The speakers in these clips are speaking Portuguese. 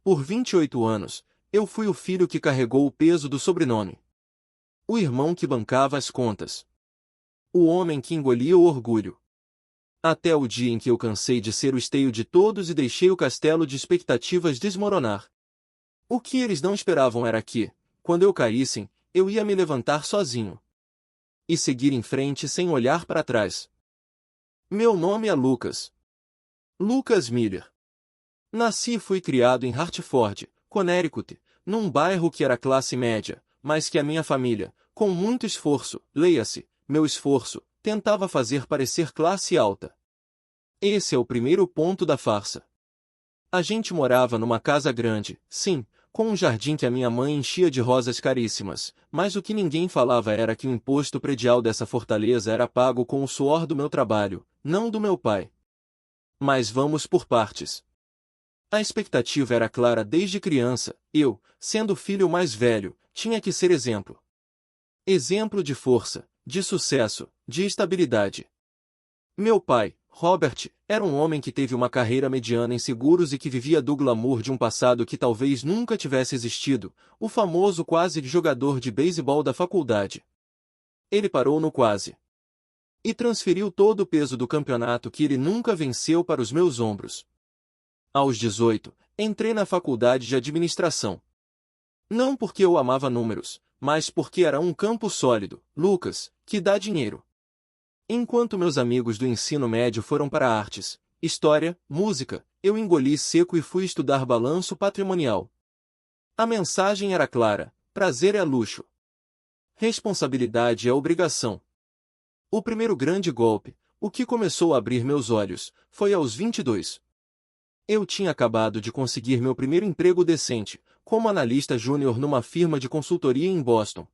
Por 28 anos, eu fui o filho que carregou o peso do sobrenome. O irmão que bancava as contas. O homem que engolia o orgulho. Até o dia em que eu cansei de ser o esteio de todos e deixei o castelo de expectativas desmoronar. O que eles não esperavam era que, quando eu caísse, eu ia me levantar sozinho. E seguir em frente sem olhar para trás. Meu nome é Lucas. Lucas Miller. Nasci e fui criado em Hartford, Connecticut, num bairro que era classe média, mas que a minha família, com muito esforço, leia-se, meu esforço, tentava fazer parecer classe alta. Esse é o primeiro ponto da farsa. A gente morava numa casa grande, sim, com um jardim que a minha mãe enchia de rosas caríssimas, mas o que ninguém falava era que o imposto predial dessa fortaleza era pago com o suor do meu trabalho, não do meu pai. Mas vamos por partes. A expectativa era clara desde criança, eu, sendo o filho mais velho, tinha que ser exemplo. Exemplo de força, de sucesso, de estabilidade. Meu pai, Robert, era um homem que teve uma carreira mediana em seguros e que vivia do glamour de um passado que talvez nunca tivesse existido, o famoso quase jogador de beisebol da faculdade. Ele parou no quase. E transferiu todo o peso do campeonato que ele nunca venceu para os meus ombros. Aos 18, entrei na faculdade de administração. Não porque eu amava números, mas porque era um campo sólido, Lucas, que dá dinheiro. Enquanto meus amigos do ensino médio foram para artes, história, música, eu engoli seco e fui estudar balanço patrimonial. A mensagem era clara: prazer é luxo. Responsabilidade é obrigação. O primeiro grande golpe, o que começou a abrir meus olhos, foi aos 22. Eu tinha acabado de conseguir meu primeiro emprego decente, como analista júnior numa firma de consultoria em Boston.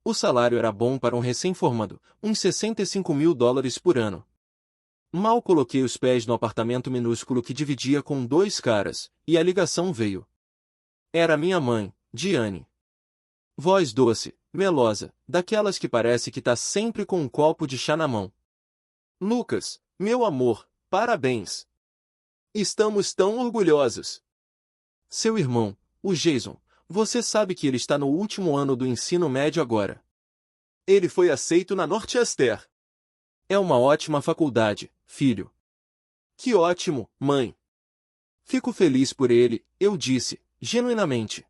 O salário era bom para um recém-formado, uns $65.000 por ano. Mal coloquei os pés no apartamento minúsculo que dividia com 2 caras, e a ligação veio. Era minha mãe, Diane. Voz doce, melosa, daquelas que parece que tá sempre com um copo de chá na mão. Lucas, meu amor, parabéns! Estamos tão orgulhosos! Seu irmão, o Jason, você sabe que ele está no último ano do ensino médio agora. Ele foi aceito na Northwestern. É uma ótima faculdade, filho. Que ótimo, mãe! Fico feliz por ele, eu disse, genuinamente.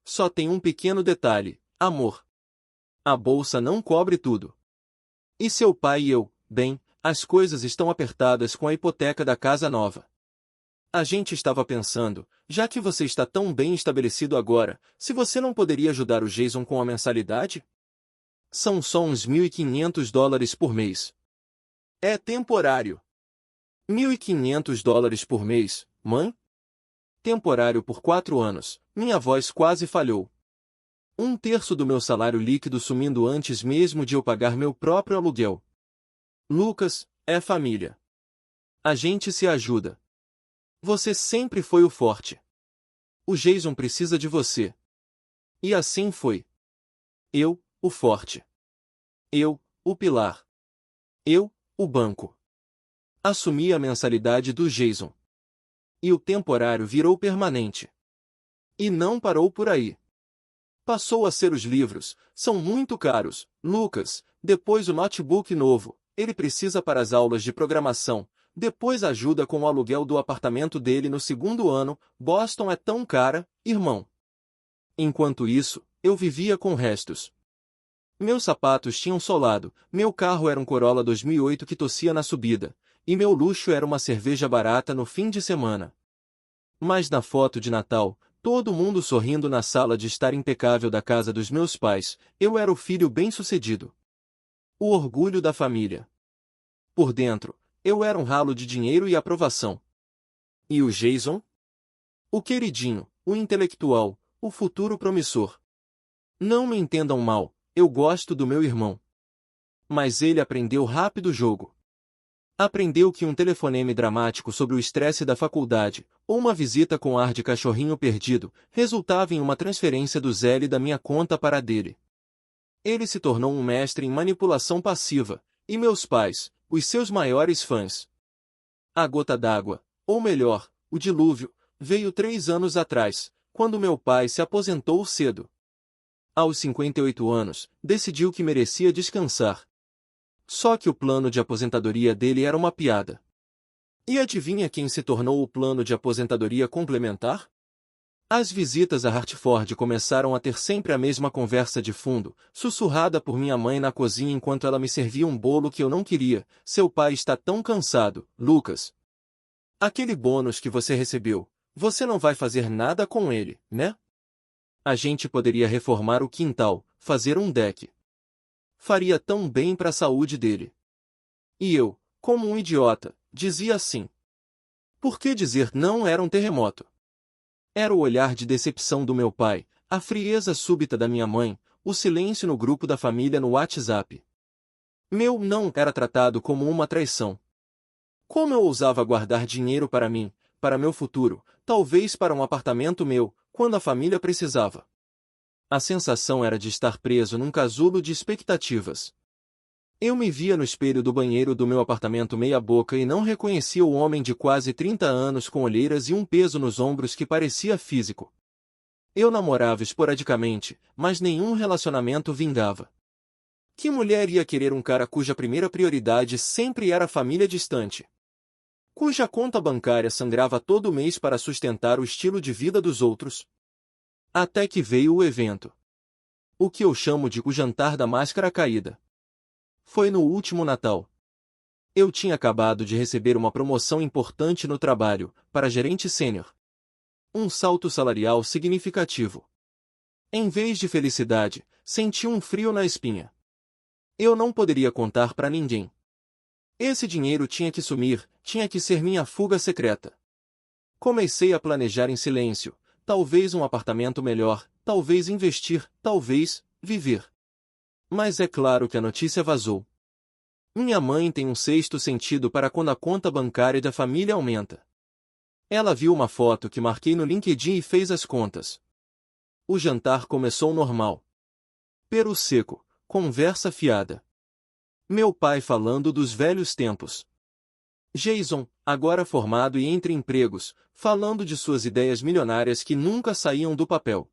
Só tem um pequeno detalhe, amor. A bolsa não cobre tudo. E seu pai e eu, bem, as coisas estão apertadas com a hipoteca da casa nova. A gente estava pensando, já que você está tão bem estabelecido agora, se você não poderia ajudar o Jason com a mensalidade? São só uns $1.500 por mês. É temporário. $1.500 por mês, mãe? Temporário por 4 anos, minha voz quase falhou. 1/3 do meu salário líquido sumindo antes mesmo de eu pagar meu próprio aluguel. Lucas, é família. A gente se ajuda. Você sempre foi o forte. O Jason precisa de você. E assim foi. Eu, o forte. Eu, o pilar. Eu, o banco. Assumi a mensalidade do Jason. E o temporário virou permanente. E não parou por aí. Passou a ser os livros, são muito caros, Lucas, depois o notebook novo, ele precisa para as aulas de programação, depois ajuda com o aluguel do apartamento dele no 2º ano, Boston é tão cara, irmão. Enquanto isso, eu vivia com restos. Meus sapatos tinham solado, meu carro era um Corolla 2008 que tossia na subida, e meu luxo era uma cerveja barata no fim de semana. Mas na foto de Natal, todo mundo sorrindo na sala de estar impecável da casa dos meus pais, eu era o filho bem-sucedido. O orgulho da família. Por dentro, eu era um ralo de dinheiro e aprovação. E o Jason? O queridinho, o intelectual, o futuro promissor. Não me entendam mal, eu gosto do meu irmão. Mas ele aprendeu rápido o jogo. Aprendeu que um telefonema dramático sobre o estresse da faculdade, ou uma visita com ar de cachorrinho perdido, resultava em uma transferência do Zelle da minha conta para a dele. Ele se tornou um mestre em manipulação passiva, e meus pais, os seus maiores fãs. A gota d'água, ou melhor, o dilúvio, veio 3 anos atrás, quando meu pai se aposentou cedo. Aos 58 anos, decidiu que merecia descansar. Só que o plano de aposentadoria dele era uma piada. E adivinha quem se tornou o plano de aposentadoria complementar? As visitas a Hartford começaram a ter sempre a mesma conversa de fundo, sussurrada por minha mãe na cozinha enquanto ela me servia um bolo que eu não queria. Seu pai está tão cansado, Lucas. Aquele bônus que você recebeu, você não vai fazer nada com ele, né? A gente poderia reformar o quintal, fazer um deck. Faria tão bem para a saúde dele. E eu, como um idiota, dizia assim. Por que dizer não era um terremoto? Era o olhar de decepção do meu pai, a frieza súbita da minha mãe, o silêncio no grupo da família no WhatsApp. Meu não era tratado como uma traição. Como eu ousava guardar dinheiro para mim, para meu futuro, talvez para um apartamento meu, quando a família precisava? A sensação era de estar preso num casulo de expectativas. Eu me via no espelho do banheiro do meu apartamento meia-boca e não reconhecia o homem de quase 30 anos com olheiras e um peso nos ombros que parecia físico. Eu namorava esporadicamente, mas nenhum relacionamento vingava. Que mulher ia querer um cara cuja primeira prioridade sempre era a família distante? Cuja conta bancária sangrava todo mês para sustentar o estilo de vida dos outros? Até que veio o evento. O que eu chamo de o jantar da máscara caída. Foi no último Natal. Eu tinha acabado de receber uma promoção importante no trabalho, para gerente sênior. Um salto salarial significativo. Em vez de felicidade, senti um frio na espinha. Eu não poderia contar para ninguém. Esse dinheiro tinha que sumir, tinha que ser minha fuga secreta. Comecei a planejar em silêncio, talvez um apartamento melhor, talvez investir, talvez viver. Mas é claro que a notícia vazou. Minha mãe tem um sexto sentido para quando a conta bancária da família aumenta. Ela viu uma foto que marquei no LinkedIn e fez as contas. O jantar começou normal. Peru seco, conversa fiada. Meu pai falando dos velhos tempos. Jason, agora formado e entre empregos, falando de suas ideias milionárias que nunca saíam do papel.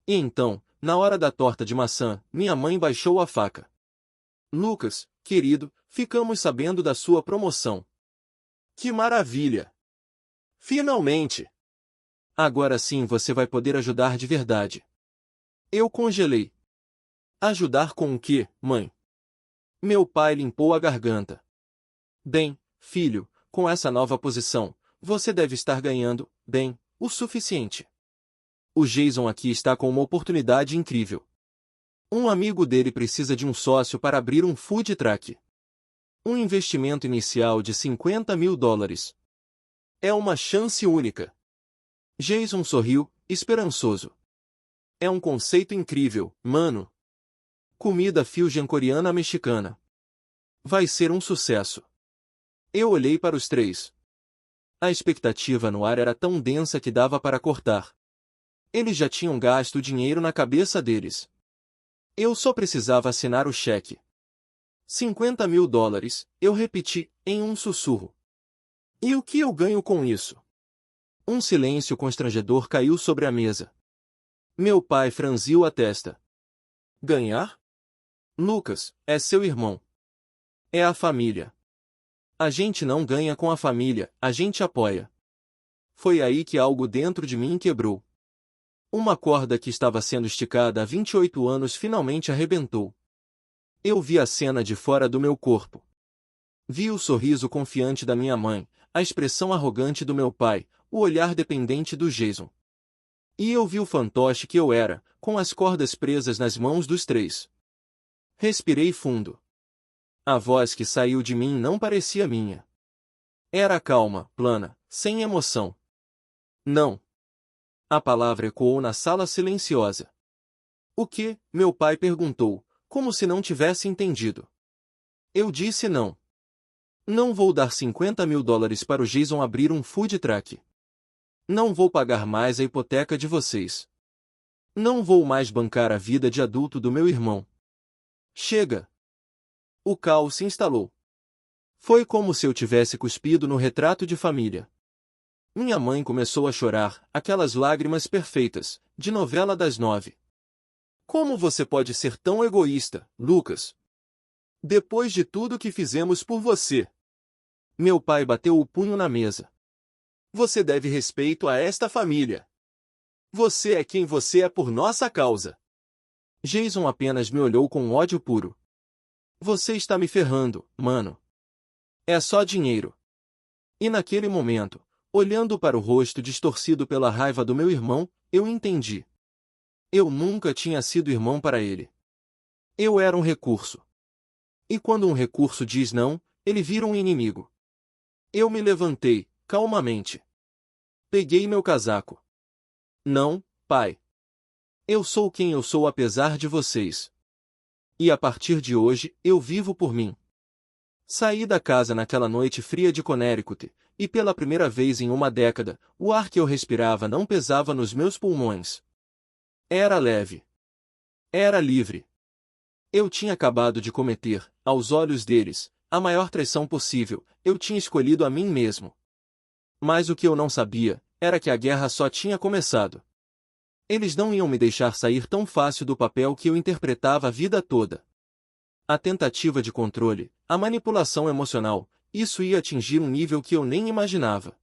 E então, na hora da torta de maçã, minha mãe baixou a faca. Lucas, querido, ficamos sabendo da sua promoção. Que maravilha! Finalmente! Agora sim você vai poder ajudar de verdade. Eu congelei. Ajudar com o quê, mãe? Meu pai limpou a garganta. Bem, filho, com essa nova posição, você deve estar ganhando, bem, o suficiente. O Jason aqui está com uma oportunidade incrível. Um amigo dele precisa de um sócio para abrir um food truck. Um investimento inicial de $50.000. É uma chance única. Jason sorriu, esperançoso. É um conceito incrível, mano. Comida fusion coreana-mexicana. Vai ser um sucesso. Eu olhei para os três. A expectativa no ar era tão densa que dava para cortar. Eles já tinham gasto o dinheiro na cabeça deles. Eu só precisava assinar o cheque. $50.000, eu repeti, em um sussurro. E o que eu ganho com isso? Um silêncio constrangedor caiu sobre a mesa. Meu pai franziu a testa. Ganhar? Lucas, é seu irmão. É a família. A gente não ganha com a família, a gente apoia. Foi aí que algo dentro de mim quebrou. Uma corda que estava sendo esticada há 28 anos finalmente arrebentou. Eu vi a cena de fora do meu corpo. Vi o sorriso confiante da minha mãe, a expressão arrogante do meu pai, o olhar dependente do Jason. E eu vi o fantoche que eu era, com as cordas presas nas mãos dos três. Respirei fundo. A voz que saiu de mim não parecia minha. Era calma, plana, sem emoção. Não. A palavra ecoou na sala silenciosa. O que? Meu pai perguntou, como se não tivesse entendido. Eu disse não. Não vou dar $50.000 para o Jason abrir um food truck. Não vou pagar mais a hipoteca de vocês. Não vou mais bancar a vida de adulto do meu irmão. Chega! O caos se instalou. Foi como se eu tivesse cuspido no retrato de família. Minha mãe começou a chorar, aquelas lágrimas perfeitas, de novela das 9. Como você pode ser tão egoísta, Lucas? Depois de tudo que fizemos por você. Meu pai bateu o punho na mesa. Você deve respeito a esta família. Você é quem você é por nossa causa. Jason apenas me olhou com ódio puro. Você está me ferrando, mano. É só dinheiro. E naquele momento, olhando para o rosto distorcido pela raiva do meu irmão, eu entendi. Eu nunca tinha sido irmão para ele. Eu era um recurso. E quando um recurso diz não, ele vira um inimigo. Eu me levantei, calmamente. Peguei meu casaco. Não, pai. Eu sou quem eu sou apesar de vocês. E a partir de hoje, eu vivo por mim. Saí da casa naquela noite fria de Connecticut, e pela primeira vez em uma década, o ar que eu respirava não pesava nos meus pulmões. Era leve. Era livre. Eu tinha acabado de cometer, aos olhos deles, a maior traição possível, eu tinha escolhido a mim mesmo. Mas o que eu não sabia, era que a guerra só tinha começado. Eles não iam me deixar sair tão fácil do papel que eu interpretava a vida toda. A tentativa de controle, a manipulação emocional, isso ia atingir um nível que eu nem imaginava.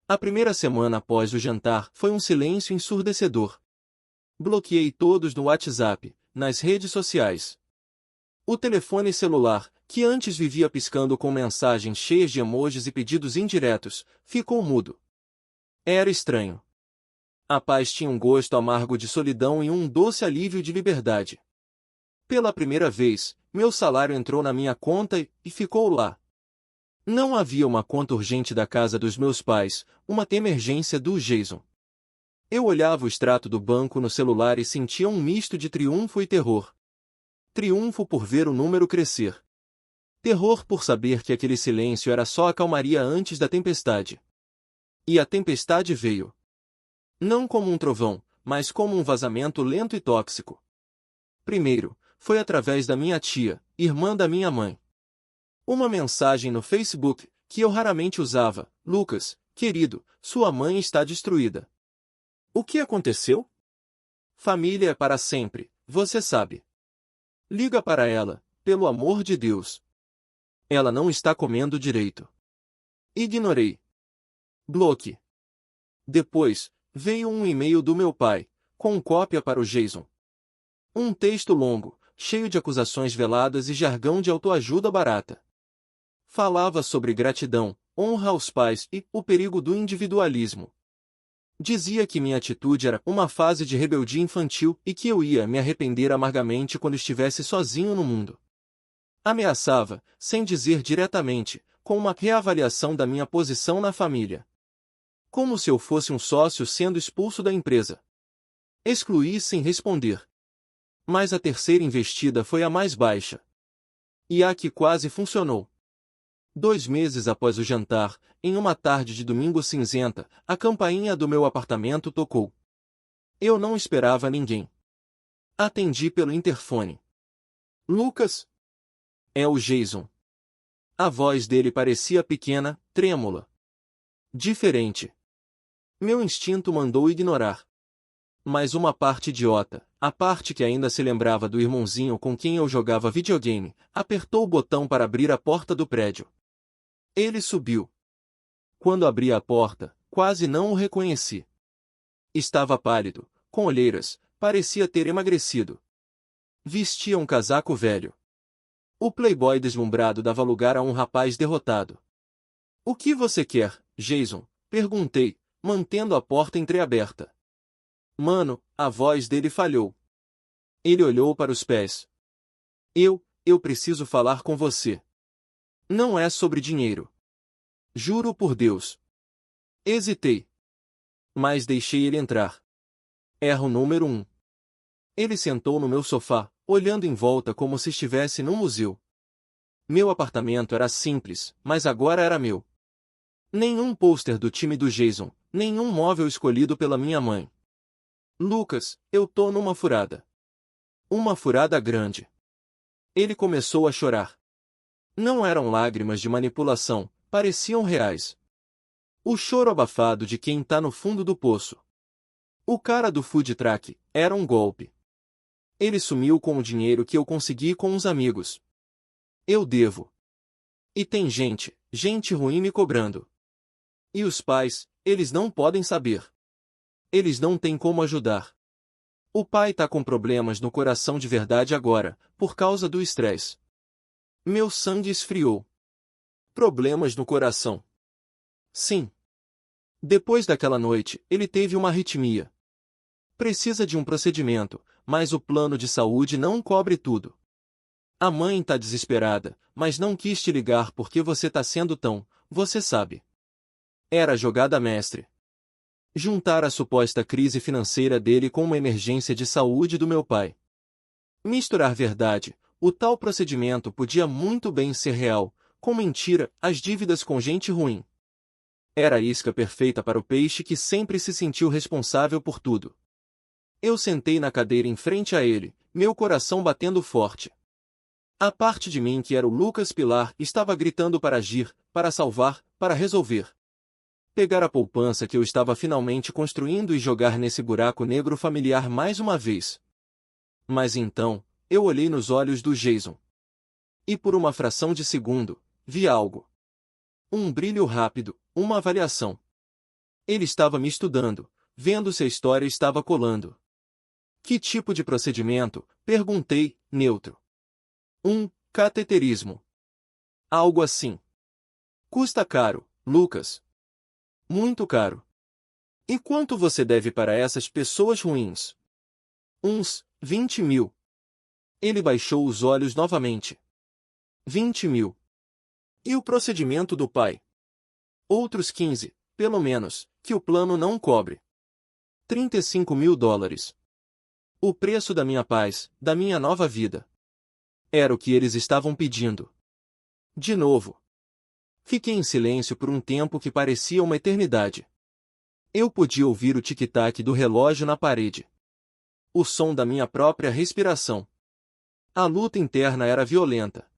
A primeira semana após o jantar foi um silêncio ensurdecedor. Bloqueei todos no WhatsApp, nas redes sociais. O telefone celular, que antes vivia piscando com mensagens cheias de emojis e pedidos indiretos, ficou mudo. Era estranho. A paz tinha um gosto amargo de solidão e um doce alívio de liberdade. Pela primeira vez, meu salário entrou na minha conta e ficou lá. Não havia uma conta urgente da casa dos meus pais, uma emergência do Jason. Eu olhava o extrato do banco no celular e sentia um misto de triunfo e terror. Triunfo por ver o número crescer. Terror por saber que aquele silêncio era só a calmaria antes da tempestade. E a tempestade veio. Não como um trovão, mas como um vazamento lento e tóxico. Primeiro, foi através da minha tia, irmã da minha mãe. Uma mensagem no Facebook, que eu raramente usava: Lucas, querido, sua mãe está destruída. O que aconteceu? Família é para sempre, você sabe. Liga para ela, pelo amor de Deus. Ela não está comendo direito. Ignorei. Bloque. Depois, veio um e-mail do meu pai, com cópia para o Jason. Um texto longo, cheio de acusações veladas e jargão de autoajuda barata. Falava sobre gratidão, honra aos pais e o perigo do individualismo. Dizia que minha atitude era uma fase de rebeldia infantil e que eu ia me arrepender amargamente quando estivesse sozinho no mundo. Ameaçava, sem dizer diretamente, com uma reavaliação da minha posição na família. Como se eu fosse um sócio sendo expulso da empresa. Excluí sem responder. Mas a terceira investida foi a mais baixa. E a que quase funcionou. 2 meses após o jantar, em uma tarde de domingo cinzenta, a campainha do meu apartamento tocou. Eu não esperava ninguém. Atendi pelo interfone. Lucas? É o Jason. A voz dele parecia pequena, trêmula. Diferente. Meu instinto mandou ignorar. Mas uma parte idiota, a parte que ainda se lembrava do irmãozinho com quem eu jogava videogame, apertou o botão para abrir a porta do prédio. Ele subiu. Quando abri a porta, quase não o reconheci. Estava pálido, com olheiras, parecia ter emagrecido. Vestia um casaco velho. O playboy deslumbrado dava lugar a um rapaz derrotado. O que você quer, Jason? Perguntei, mantendo a porta entreaberta. Mano, a voz dele falhou. Ele olhou para os pés. Eu preciso falar com você. Não é sobre dinheiro. Juro por Deus. Hesitei. Mas deixei ele entrar. Erro número 1. Ele sentou no meu sofá, olhando em volta como se estivesse num museu. Meu apartamento era simples, mas agora era meu. Nenhum pôster do time do Jason, nenhum móvel escolhido pela minha mãe. Lucas, eu tô numa furada. Uma furada grande. Ele começou a chorar. Não eram lágrimas de manipulação, pareciam reais. O choro abafado de quem tá no fundo do poço. O cara do food truck, era um golpe. Ele sumiu com o dinheiro que eu consegui com uns amigos. Eu devo. E tem gente ruim me cobrando. E os pais, eles não podem saber. Eles não têm como ajudar. O pai tá com problemas no coração de verdade agora, por causa do estresse. Meu sangue esfriou. Problemas no coração. Sim. Depois daquela noite, ele teve uma arritmia. Precisa de um procedimento, mas o plano de saúde não cobre tudo. A mãe tá desesperada, mas não quis te ligar porque você tá sendo tão, você sabe. Era jogada mestre. Juntar a suposta crise financeira dele com uma emergência de saúde do meu pai. Misturar verdade, o tal procedimento podia muito bem ser real, com mentira, as dívidas com gente ruim. Era a isca perfeita para o peixe que sempre se sentiu responsável por tudo. Eu sentei na cadeira em frente a ele, meu coração batendo forte. A parte de mim que era o Lucas Pilar estava gritando para agir, para salvar, para resolver. Pegar a poupança que eu estava finalmente construindo e jogar nesse buraco negro familiar mais uma vez. Mas então, eu olhei nos olhos do Jason. E por uma fração de segundo, vi algo. Um brilho rápido, uma avaliação. Ele estava me estudando, vendo se a história estava colando. Que tipo de procedimento? Perguntei, neutro. Cateterismo. Algo assim. Custa caro, Lucas. Muito caro. E quanto você deve para essas pessoas ruins? Uns 20 mil. Ele baixou os olhos novamente. 20 mil. E o procedimento do pai? Outros 15, pelo menos, que o plano não cobre. 35 mil dólares. O preço da minha paz, da minha nova vida. Era o que eles estavam pedindo. De novo. Fiquei em silêncio por um tempo que parecia uma eternidade. Eu podia ouvir o tic-tac do relógio na parede. O som da minha própria respiração. A luta interna era violenta.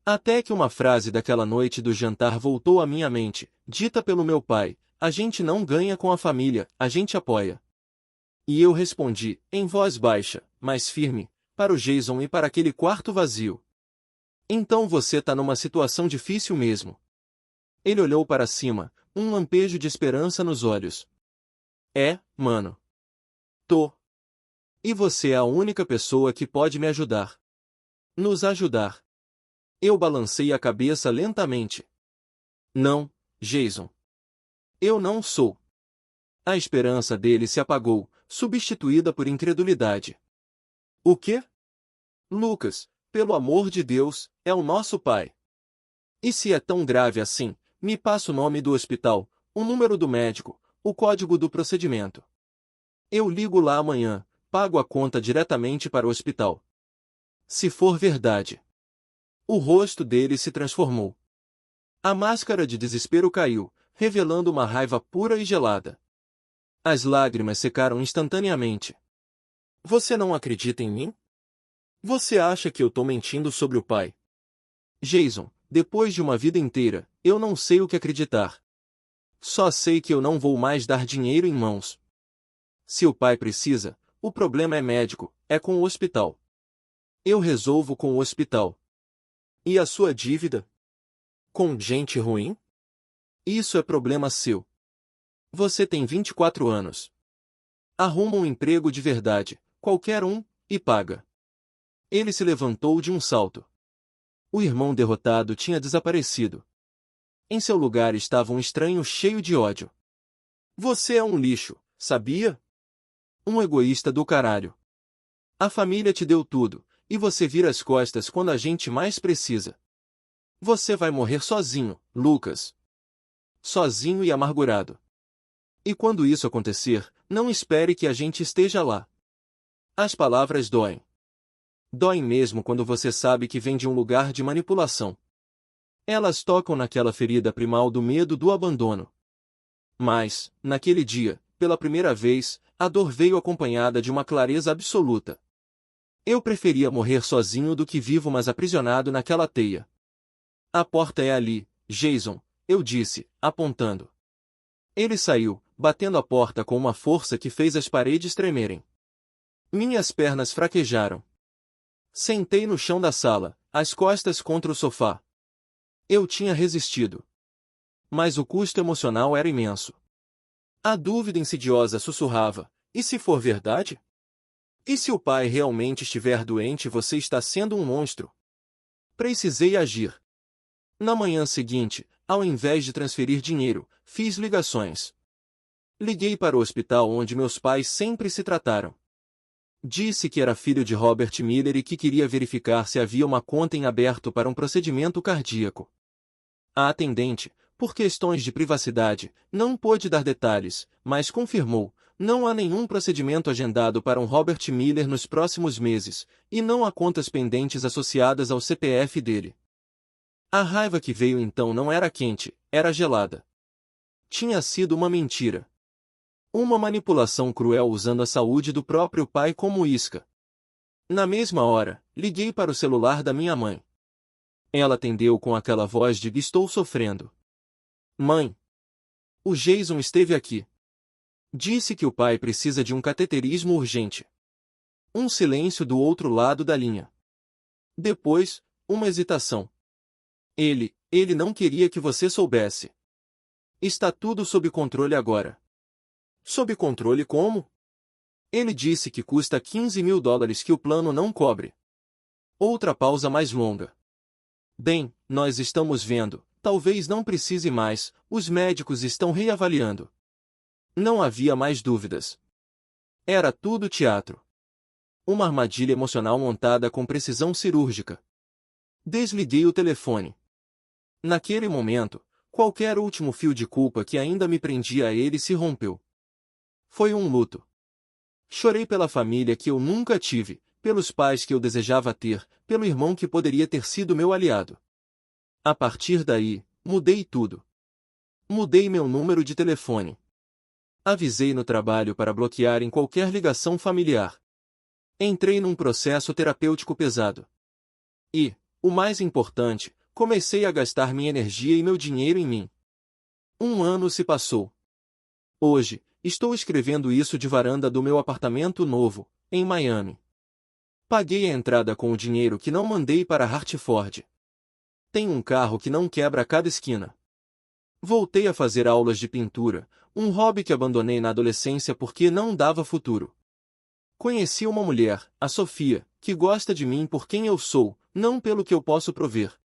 Até que uma frase daquela noite do jantar voltou à minha mente, dita pelo meu pai: a gente não ganha com a família, a gente apoia. E eu respondi, em voz baixa, mas firme, para o Jason e para aquele quarto vazio. Então você tá numa situação difícil mesmo. Ele olhou para cima, um lampejo de esperança nos olhos. É, mano. Tô. E você é a única pessoa que pode me ajudar. Nos ajudar. Eu balancei a cabeça lentamente. Não, Jason. Eu não sou. A esperança dele se apagou, substituída por incredulidade. O quê? Lucas, pelo amor de Deus, é o nosso pai. E se é tão grave assim, me passa o nome do hospital, o número do médico, o código do procedimento. Eu ligo lá amanhã, pago a conta diretamente para o hospital. Se for verdade. O rosto dele se transformou. A máscara de desespero caiu, revelando uma raiva pura e gelada. As lágrimas secaram instantaneamente. Você não acredita em mim? Você acha que eu tô mentindo sobre o pai? Jason, depois de uma vida inteira, eu não sei o que acreditar. Só sei que eu não vou mais dar dinheiro em mãos. Se o pai precisa, o problema é médico, é com o hospital. Eu resolvo com o hospital. E a sua dívida? Com gente ruim? Isso é problema seu. Você tem 24 anos. Arruma um emprego de verdade, qualquer um, e paga. Ele se levantou de um salto. O irmão derrotado tinha desaparecido. Em seu lugar estava um estranho cheio de ódio. Você é um lixo, sabia? Um egoísta do caralho. A família te deu tudo, e você vira as costas quando a gente mais precisa. Você vai morrer sozinho, Lucas. Sozinho e amargurado. E quando isso acontecer, não espere que a gente esteja lá. As palavras doem. Doem mesmo quando você sabe que vem de um lugar de manipulação. Elas tocam naquela ferida primal do medo do abandono. Mas, naquele dia, pela primeira vez, a dor veio acompanhada de uma clareza absoluta. Eu preferia morrer sozinho do que vivo mas aprisionado naquela teia. A porta é ali, Jason, eu disse, apontando. Ele saiu, batendo a porta com uma força que fez as paredes tremerem. Minhas pernas fraquejaram. Sentei no chão da sala, as costas contra o sofá. Eu tinha resistido. Mas o custo emocional era imenso. A dúvida insidiosa sussurrava: e se for verdade? E se o pai realmente estiver doente e você está sendo um monstro? Precisei agir. Na manhã seguinte, ao invés de transferir dinheiro, fiz ligações. Liguei para o hospital onde meus pais sempre se trataram. Disse que era filho de Robert Miller e que queria verificar se havia uma conta em aberto para um procedimento cardíaco. A atendente, por questões de privacidade, não pôde dar detalhes, mas confirmou: não há nenhum procedimento agendado para um Robert Miller nos próximos meses, e não há contas pendentes associadas ao CPF dele. A raiva que veio então não era quente, era gelada. Tinha sido uma mentira. Uma manipulação cruel usando a saúde do próprio pai como isca. Na mesma hora, liguei para o celular da minha mãe. Ela atendeu com aquela voz de: estou sofrendo. Mãe. O Jason esteve aqui. Disse que o pai precisa de um cateterismo urgente. Um silêncio do outro lado da linha. Depois, uma hesitação. Ele não queria que você soubesse. Está tudo sob controle agora. Sob controle como? Ele disse que custa $15.000 que o plano não cobre. Outra pausa mais longa. Bem, nós estamos vendo, talvez não precise mais, os médicos estão reavaliando. Não havia mais dúvidas. Era tudo teatro. Uma armadilha emocional montada com precisão cirúrgica. Desliguei o telefone. Naquele momento, qualquer último fio de culpa que ainda me prendia a ele se rompeu. Foi um luto. Chorei pela família que eu nunca tive, pelos pais que eu desejava ter, pelo irmão que poderia ter sido meu aliado. A partir daí, mudei tudo. Mudei meu número de telefone. Avisei no trabalho para bloquearem qualquer ligação familiar. Entrei num processo terapêutico pesado. E, o mais importante, comecei a gastar minha energia e meu dinheiro em mim. 1 ano se passou. Hoje, estou escrevendo isso de varanda do meu apartamento novo, em Miami. Paguei a entrada com o dinheiro que não mandei para Hartford. Tenho um carro que não quebra a cada esquina. Voltei a fazer aulas de pintura, um hobby que abandonei na adolescência porque não dava futuro. Conheci uma mulher, a Sofia, que gosta de mim por quem eu sou, não pelo que eu posso prover.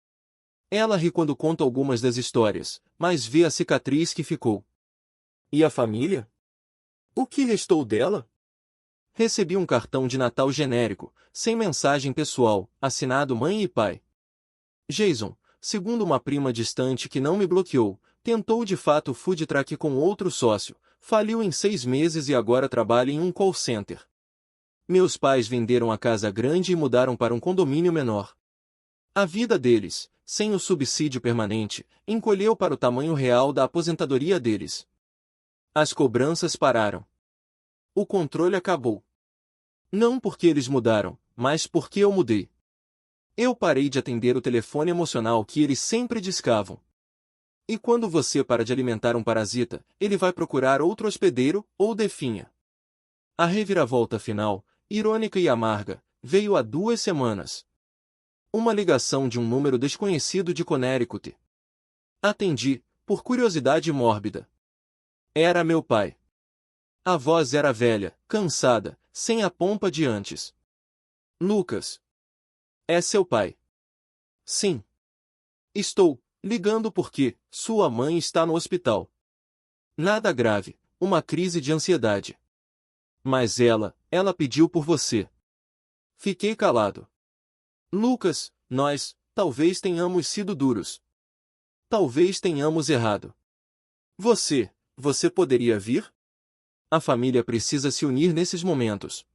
Ela ri quando conto algumas das histórias, mas vê a cicatriz que ficou. E a família? O que restou dela? Recebi um cartão de Natal genérico, sem mensagem pessoal, assinado mãe e pai. Jason, segundo uma prima distante que não me bloqueou, tentou de fato o food truck com outro sócio, faliu em 6 meses e agora trabalha em um call center. Meus pais venderam a casa grande e mudaram para um condomínio menor. A vida deles, sem o subsídio permanente, encolheu para o tamanho real da aposentadoria deles. As cobranças pararam. O controle acabou. Não porque eles mudaram, mas porque eu mudei. Eu parei de atender o telefone emocional que eles sempre discavam. E quando você para de alimentar um parasita, ele vai procurar outro hospedeiro, ou definha. A reviravolta final, irônica e amarga, veio há 2 semanas. Uma ligação de um número desconhecido de Connecticut. Atendi, por curiosidade mórbida. Era meu pai. A voz era velha, cansada, sem a pompa de antes. Lucas. É seu pai? Sim. Estou ligando porque sua mãe está no hospital. Nada grave, uma crise de ansiedade. Mas ela pediu por você. Fiquei calado. Lucas, nós, talvez tenhamos sido duros. Talvez tenhamos errado. Você poderia vir? A família precisa se unir nesses momentos.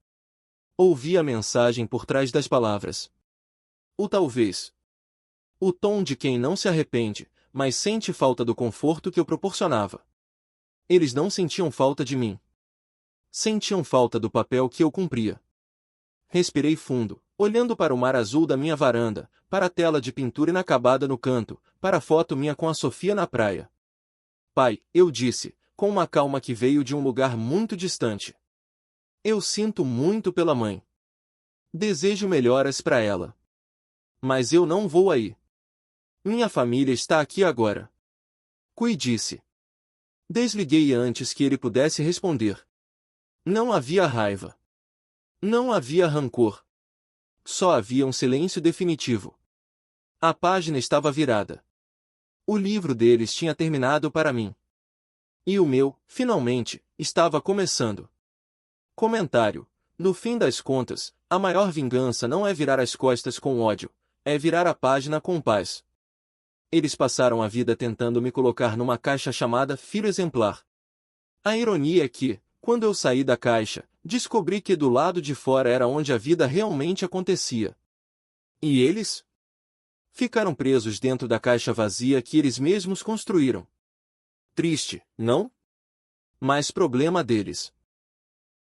Ouvi a mensagem por trás das palavras. O talvez. O tom de quem não se arrepende, mas sente falta do conforto que eu proporcionava. Eles não sentiam falta de mim. Sentiam falta do papel que eu cumpria. Respirei fundo, olhando para o mar azul da minha varanda, para a tela de pintura inacabada no canto, para a foto minha com a Sofia na praia. Pai, eu disse, com uma calma que veio de um lugar muito distante. Eu sinto muito pela mãe. Desejo melhoras para ela. Mas eu não vou aí. Minha família está aqui agora. Kui disse. Desliguei antes que ele pudesse responder. Não havia raiva. Não havia rancor. Só havia um silêncio definitivo. A página estava virada. O livro deles tinha terminado para mim. E o meu, finalmente, estava começando. Comentário. No fim das contas, a maior vingança não é virar as costas com ódio, é virar a página com paz. Eles passaram a vida tentando me colocar numa caixa chamada filho exemplar. A ironia é que, quando eu saí da caixa, descobri que do lado de fora era onde a vida realmente acontecia. E eles? Ficaram presos dentro da caixa vazia que eles mesmos construíram. Triste, não? Mas problema deles.